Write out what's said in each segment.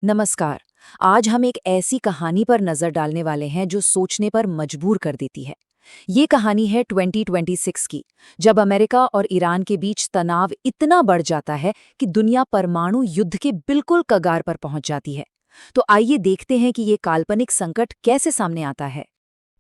नमस्कार। आज हम एक ऐसी कहानी पर नजर डालने वाले हैं जो सोचने पर मजबूर कर देती है। ये कहानी है 2026 की, जब अमेरिका और ईरान के बीच तनाव इतना बढ़ जाता है कि दुनिया परमाणु युद्ध के बिल्कुल कगार पर पहुंच जाती है। तो आइए देखते हैं कि ये काल्पनिक संकट कैसे सामने आता है।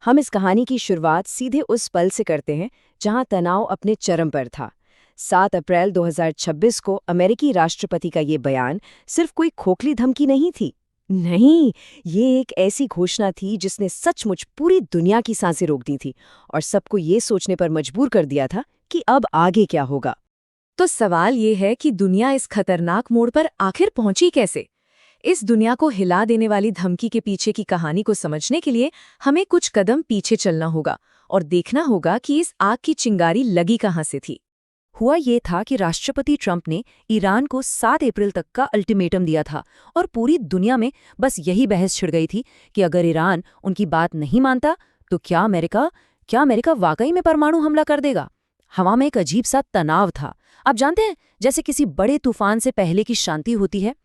हम इस कहानी की शुरुआत सीधे उस पल से करते हैं जहां तनाव अपने चरम पर था। 7 अप्रैल 2026 को अमेरिकी राष्ट्रपति का ये बयान सिर्फ कोई खोखली धमकी नहीं थी। नहीं, ये एक ऐसी घोषणा थी जिसने सचमुच पूरी दुनिया की सांसें रोक दी थी और सबको ये सोचने पर मजबूर कर दिया था कि अब आगे क्या होगा। तो सवाल ये है कि दुनिया इस खतरनाक मोड़ पर आखिर पहुंची कैसे। इस दुनिया को हिला देने वाली धमकी के पीछे की कहानी को समझने के लिए हमें कुछ कदम पीछे चलना होगा और देखना होगा कि इस आग की चिंगारी लगी कहां से थी। हुआ ये था कि राष्ट्रपति ट्रंप ने ईरान को 7 अप्रैल तक का अल्टीमेटम दिया था और पूरी दुनिया में बस यही बहस छिड़ गई थी कि अगर ईरान उनकी बात नहीं मानता तो क्या अमेरिका वाकई में परमाणु हमला कर देगा। हवा में एक अजीब सा तनाव था। आप जानते हैं, जैसे किसी बड़े तूफान से पहले की शांति होती है।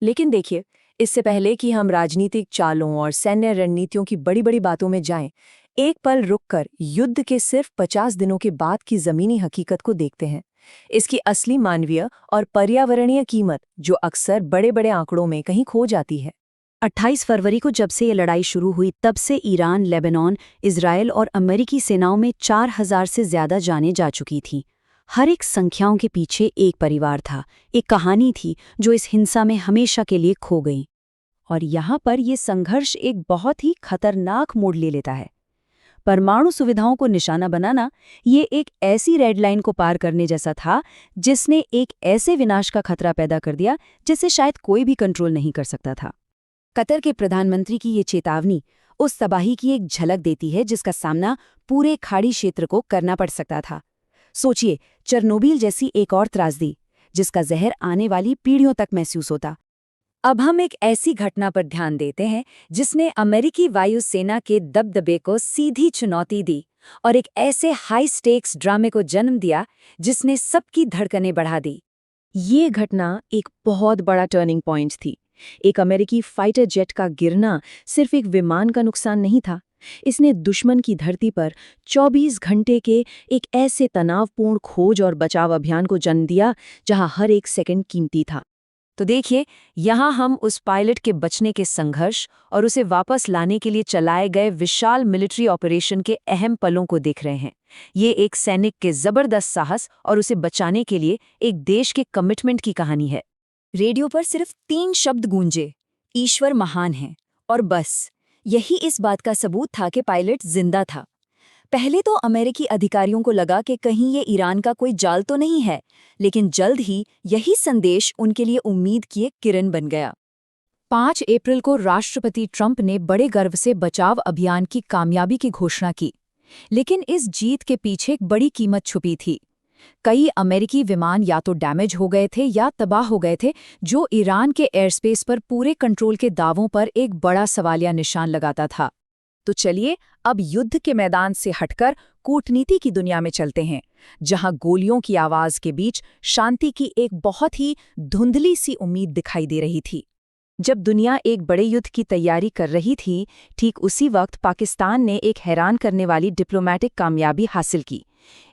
लेकिन देखिए, इससे पहले कि हम राजनीतिक चालों और सैन्य रणनीतियों की बड़ी बड़ी बातों में जाएं, एक पल रुककर युद्ध के सिर्फ 50 दिनों के बाद की जमीनी हकीकत को देखते हैं। इसकी असली मानवीय और पर्यावरणीय कीमत जो अक्सर बड़े बड़े आंकड़ों में कहीं खो जाती है। 28 फरवरी को जब से ये लड़ाई शुरू हुई तब से ईरान, लेबनान, इजराइल और अमेरिकी सेनाओं में 4000 से ज्यादा जानें जा चुकी थीं। हर एक संख्याओं के पीछे एक परिवार था, एक कहानी थी जो इस हिंसा में हमेशा के लिए खो गई। और यहाँ पर ये संघर्ष एक बहुत ही खतरनाक मोड़ ले लेता है। परमाणु सुविधाओं को निशाना बनाना ये एक ऐसी रेड लाइन को पार करने जैसा था जिसने एक ऐसे विनाश का खतरा पैदा कर दिया जिसे शायद कोई भी कंट्रोल नहीं कर सकता था। कतर के प्रधानमंत्री की ये चेतावनी उस तबाही की एक झलक देती है जिसका सामना पूरे खाड़ी क्षेत्र को करना पड़ सकता था। सोचिए, चेरनोबिल जैसी एक और त्रासदी जिसका जहर आने वाली पीढ़ियों तक महसूस होता। अब हम एक ऐसी घटना पर ध्यान देते हैं जिसने अमेरिकी वायुसेना के दबदबे को सीधी चुनौती दी और एक ऐसे हाई स्टेक्स ड्रामे को जन्म दिया जिसने सबकी धड़कनें बढ़ा दी। ये घटना एक बहुत बड़ा टर्निंग पॉइंट थी। एक अमेरिकी फाइटर जेट का गिरना सिर्फ एक विमान का नुकसान नहीं था, इसने दुश्मन की धरती पर 24 घंटे के एक ऐसे तनावपूर्ण खोज और बचाव अभियान को जन्म दिया जहां हर एक सेकंड कीमती था। तो देखिए, यहाँ हम उस पायलट के बचने के संघर्ष और उसे वापस लाने के लिए चलाए गए विशाल मिलिट्री ऑपरेशन के अहम पलों को देख रहे हैं। ये एक सैनिक के जबरदस्त साहस और उसे बचाने के लिए एक देश के कमिटमेंट की कहानी है। रेडियो पर सिर्फ 3 शब्द गूंजे, ईश्वर महान है, और बस यही इस बात का सबूत था कि पायलट जिंदा था। पहले तो अमेरिकी अधिकारियों को लगा कि कहीं ये ईरान का कोई जाल तो नहीं है, लेकिन जल्द ही यही संदेश उनके लिए उम्मीद की एक किरण बन गया। 5 अप्रैल को राष्ट्रपति ट्रंप ने बड़े गर्व से बचाव अभियान की कामयाबी की घोषणा की, लेकिन इस जीत के पीछे एक बड़ी कीमत छुपी थी। कई अमेरिकी विमान या तो डैमेज हो गए थे या तबाह हो गए थे, जो ईरान के एयरस्पेस पर पूरे कंट्रोल के दावों पर एक बड़ा सवालिया निशान लगाता था। तो चलिए अब युद्ध के मैदान से हटकर कूटनीति की दुनिया में चलते हैं, जहां गोलियों की आवाज के बीच शांति की एक बहुत ही धुंधली सी उम्मीद दिखाई दे रही थी। जब दुनिया एक बड़े युद्ध की तैयारी कर रही थी, ठीक उसी वक्त पाकिस्तान ने एक हैरान करने वाली डिप्लोमैटिक कामयाबी हासिल की।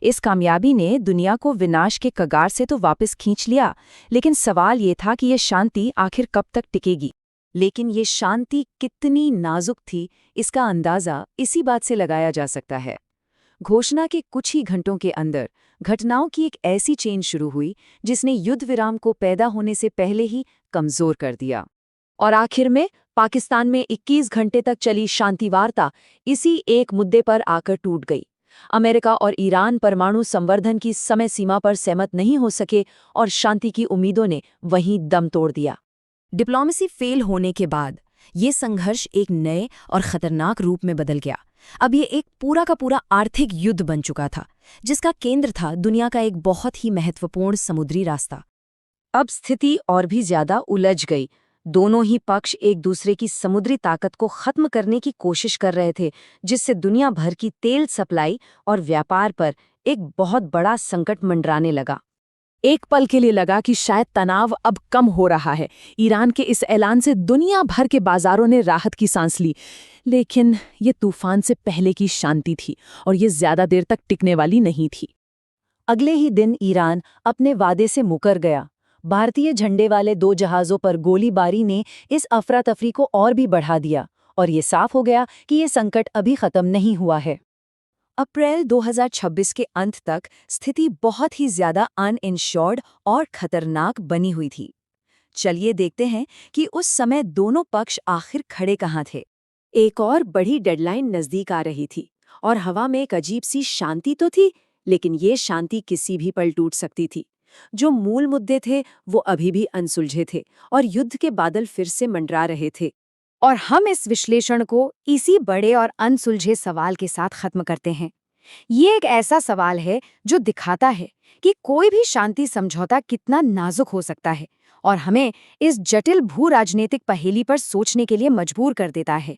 इस कामयाबी ने दुनिया को विनाश के कगार से तो वापस खींच लिया, लेकिन सवाल ये था कि यह शांति आखिर कब तक टिकेगी। लेकिन ये शांति कितनी नाजुक थी, इसका अंदाजा इसी बात से लगाया जा सकता है। घोषणा के कुछ ही घंटों के अंदर घटनाओं की एक ऐसी चेन शुरू हुई जिसने युद्ध विराम को पैदा होने से पहले ही कमजोर कर दिया। और आखिर में पाकिस्तान में 21 घंटे तक चली शांति वार्ता इसी एक मुद्दे पर आकर टूट गई। अमेरिका और ईरान परमाणु संवर्धन की समय सीमा पर सहमत नहीं हो सके और शांति की उम्मीदों ने वहीं दम तोड़ दिया। डिप्लोमेसी फेल होने के बाद ये संघर्ष एक नए और खतरनाक रूप में बदल गया। अब ये एक पूरा का पूरा आर्थिक युद्ध बन चुका था, जिसका केंद्र था दुनिया का एक बहुत ही महत्वपूर्ण समुद्री रास्ता। अब स्थिति और भी ज्यादा उलझ गई। दोनों ही पक्ष एक दूसरे की समुद्री ताकत को खत्म करने की कोशिश कर रहे थे, जिससे दुनिया भर की तेल सप्लाई और व्यापार पर एक बहुत बड़ा संकट मंडराने लगा। एक पल के लिए लगा कि शायद तनाव अब कम हो रहा है। ईरान के इस ऐलान से दुनिया भर के बाजारों ने राहत की सांस ली। लेकिन ये तूफान से पहले की शांति थी और ये ज्यादा देर तक टिकने वाली नहीं थी। अगले ही दिन ईरान अपने वादे से मुकर गया। भारतीय झंडे वाले 2 जहाज़ों पर गोलीबारी ने इस अफरा तफरी को और भी बढ़ा दिया और ये साफ हो गया कि ये संकट अभी खत्म नहीं हुआ है। अप्रैल 2026 के अंत तक स्थिति बहुत ही ज्यादा अनइंश्योर्ड और खतरनाक बनी हुई थी। चलिए देखते हैं कि उस समय दोनों पक्ष आखिर खड़े कहाँ थे। एक और बड़ी डेडलाइन नजदीक आ रही थी और हवा में एक अजीब सी शांति तो थी, लेकिन ये शांति किसी भी पल टूट सकती थी। जो मूल मुद्दे थे वो अभी भी अनसुलझे थे और युद्ध के बादल फिर से मंडरा रहे थे। और हम इस विश्लेषण को इसी बड़े और अनसुलझे सवाल के साथ खत्म करते हैं। ये एक ऐसा सवाल है जो दिखाता है कि कोई भी शांति समझौता कितना नाजुक हो सकता है और हमें इस जटिल भू राजनीतिक पहेली पर सोचने के लिए मजबूर कर देता है।